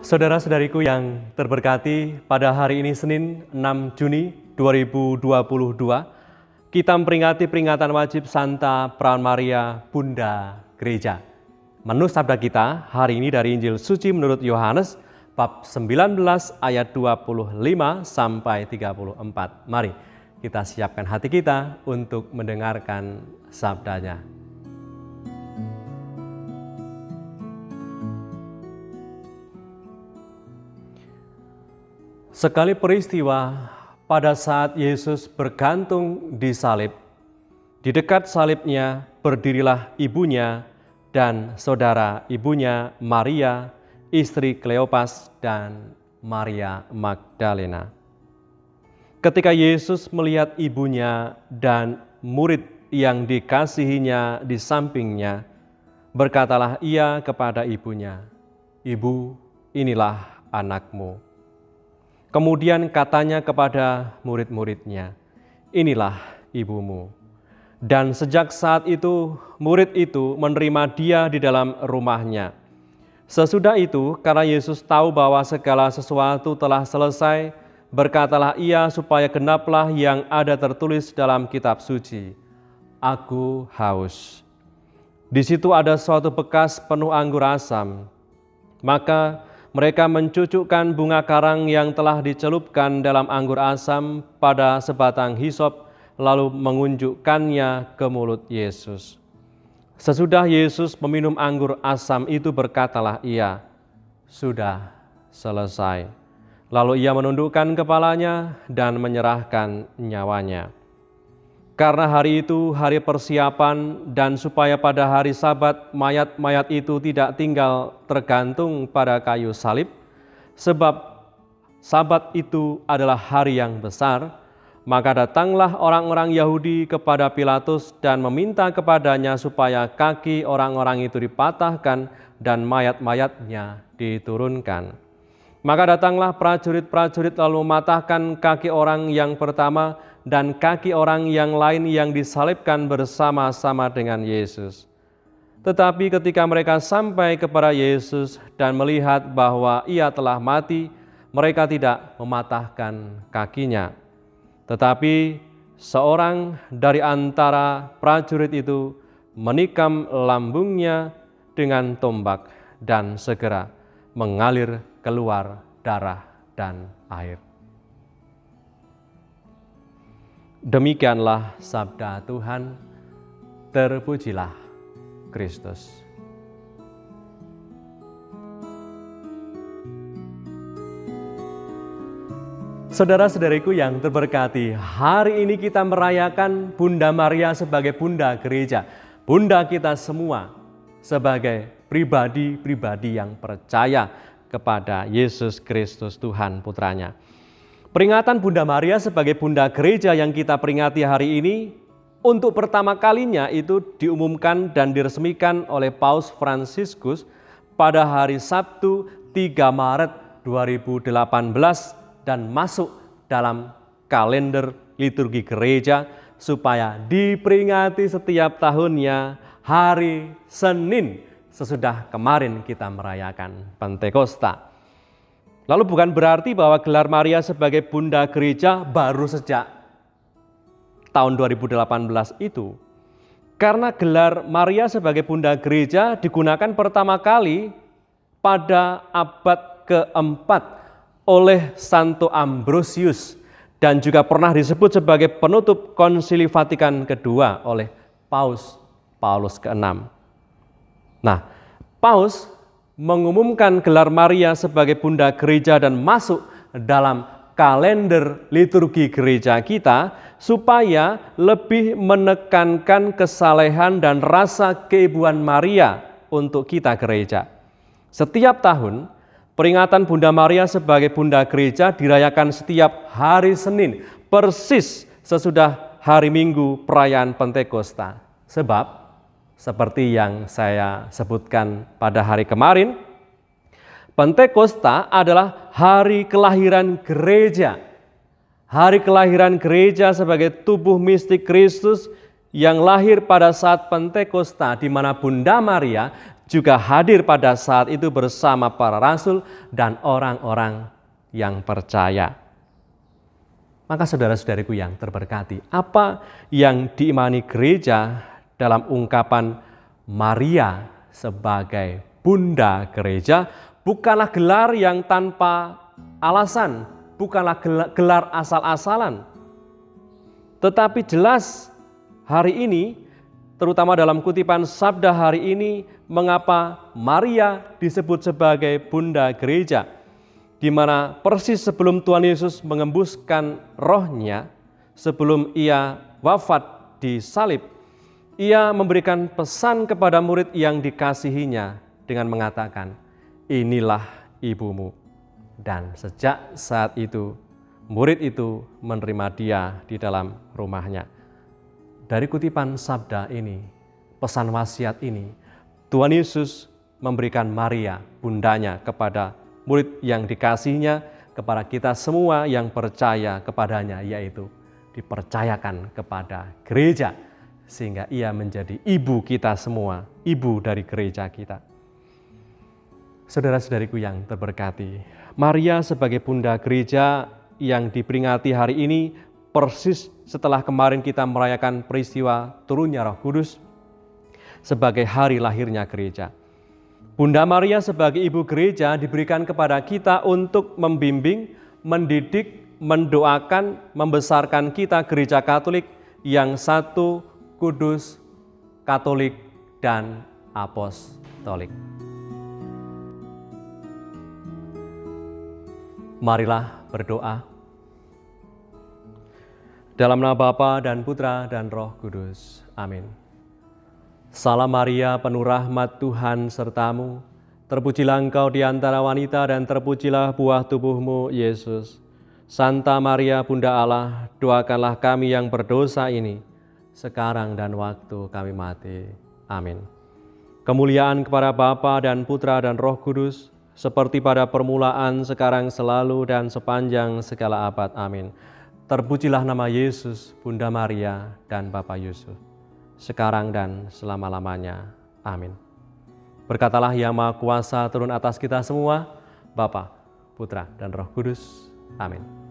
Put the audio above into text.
Saudara-saudariku yang terberkati, pada hari ini Senin 6 Juni 2022, kita memperingati peringatan wajib Santa Perawan Maria, Bunda Gereja. Menu sabda kita hari ini dari Injil Suci menurut Yohanes, bab 19 ayat 25 sampai 34. Mari kita siapkan hati kita untuk mendengarkan sabdanya. Sekali peristiwa pada saat Yesus bergantung di salib, di dekat salibnya berdirilah ibunya dan saudara ibunya Maria, istri Kleopas dan Maria Magdalena. Ketika Yesus melihat ibunya dan murid yang dikasihinya di sampingnya, berkatalah ia kepada ibunya, "Ibu, inilah anakmu." Kemudian katanya kepada murid-muridnya, "Inilah ibumu." Dan sejak saat itu, murid itu menerima dia di dalam rumahnya. Sesudah itu, karena Yesus tahu bahwa segala sesuatu telah selesai, berkatalah ia supaya genaplah yang ada tertulis dalam kitab suci, "Aku haus." Di situ ada suatu bekas penuh anggur asam. Maka mereka mencucukkan bunga karang yang telah dicelupkan dalam anggur asam pada sebatang hisop, lalu mengunjukkannya ke mulut Yesus. Sesudah Yesus meminum anggur asam itu, berkatalah ia, "Sudah selesai." Lalu ia menundukkan kepalanya dan menyerahkan nyawanya. Karena hari itu hari persiapan, dan supaya pada hari Sabat mayat-mayat itu tidak tinggal tergantung pada kayu salib, sebab Sabat itu adalah hari yang besar, maka datanglah orang-orang Yahudi kepada Pilatus dan meminta kepadanya supaya kaki orang-orang itu dipatahkan dan mayat-mayatnya diturunkan. Maka datanglah prajurit-prajurit lalu mematahkan kaki orang yang pertama dan kaki orang yang lain yang disalibkan bersama-sama dengan Yesus. Tetapi ketika mereka sampai kepada Yesus dan melihat bahwa ia telah mati, mereka tidak mematahkan kakinya. Tetapi seorang dari antara prajurit itu menikam lambungnya dengan tombak, dan segera mengalir keluar darah dan air. Demikianlah sabda Tuhan, terpujilah Kristus. Saudara-saudariku yang terberkati, hari ini kita merayakan Bunda Maria sebagai Bunda Gereja, Bunda kita semua sebagai pribadi-pribadi yang percaya kepada Yesus Kristus Tuhan Putranya. Peringatan Bunda Maria sebagai Bunda Gereja yang kita peringati hari ini untuk pertama kalinya itu diumumkan dan diresmikan oleh Paus Fransiskus pada hari Sabtu 3 Maret 2018 dan masuk dalam kalender liturgi gereja supaya diperingati setiap tahunnya hari Senin sesudah kemarin kita merayakan Pentakosta. Lalu bukan berarti bahwa gelar Maria sebagai Bunda Gereja baru sejak tahun 2018 itu. Karena gelar Maria sebagai Bunda Gereja digunakan pertama kali pada abad keempat oleh Santo Ambrosius dan juga pernah disebut sebagai penutup Konsili Vatikan II oleh Paus ke-6. Nah, Paus mengumumkan gelar Maria sebagai Bunda Gereja dan masuk dalam kalender liturgi gereja kita supaya lebih menekankan kesalehan dan rasa keibuan Maria untuk kita gereja. Setiap tahun, peringatan Bunda Maria sebagai Bunda Gereja dirayakan setiap hari Senin, persis sesudah hari Minggu perayaan Pentakosta. Sebab seperti yang saya sebutkan pada hari kemarin, Pentakosta adalah hari kelahiran gereja. Hari kelahiran gereja sebagai tubuh mistik Kristus yang lahir pada saat Pentakosta, di mana Bunda Maria juga hadir pada saat itu bersama para rasul dan orang-orang yang percaya. Maka saudara-saudariku yang terberkati, apa yang diimani gereja dalam ungkapan Maria sebagai Bunda Gereja bukanlah gelar yang tanpa alasan, bukanlah gelar asal-asalan. Tetapi jelas hari ini, terutama dalam kutipan sabda hari ini, mengapa Maria disebut sebagai Bunda Gereja, di mana persis sebelum Tuhan Yesus mengembuskan rohnya, sebelum ia wafat di salib, ia memberikan pesan kepada murid yang dikasihinya dengan mengatakan, inilah ibumu. Dan sejak saat itu, murid itu menerima dia di dalam rumahnya. Dari kutipan sabda ini, pesan wasiat ini, Tuhan Yesus memberikan Maria, bundanya, kepada murid yang dikasihinya, kepada kita semua yang percaya kepadanya, yaitu dipercayakan kepada gereja, sehingga ia menjadi ibu kita semua, ibu dari gereja kita. Saudara-saudariku yang terberkati, Maria sebagai Bunda Gereja yang diperingati hari ini persis setelah kemarin kita merayakan peristiwa turunnya Roh Kudus sebagai hari lahirnya gereja. Bunda Maria sebagai ibu gereja diberikan kepada kita untuk membimbing, mendidik, mendoakan, membesarkan kita gereja Katolik yang satu, kudus, Katolik, dan apostolik. Marilah berdoa. Dalam nama Bapa dan Putra dan Roh Kudus. Amin. Salam Maria, penuh rahmat Tuhan sertamu. Terpujilah engkau di antara wanita dan terpujilah buah tubuhmu, Yesus. Santa Maria, Bunda Allah, doakanlah kami yang berdosa ini, sekarang dan waktu kami mati. Amin. Kemuliaan kepada Bapa dan Putra dan Roh Kudus, seperti pada permulaan, sekarang, selalu, dan sepanjang segala abad. Amin. Terpujilah nama Yesus, Bunda Maria, dan Bapa Yusuf, sekarang dan selama-lamanya. Amin. Berkatalah Yang Maha Kuasa turun atas kita semua, Bapa, Putra, dan Roh Kudus. Amin.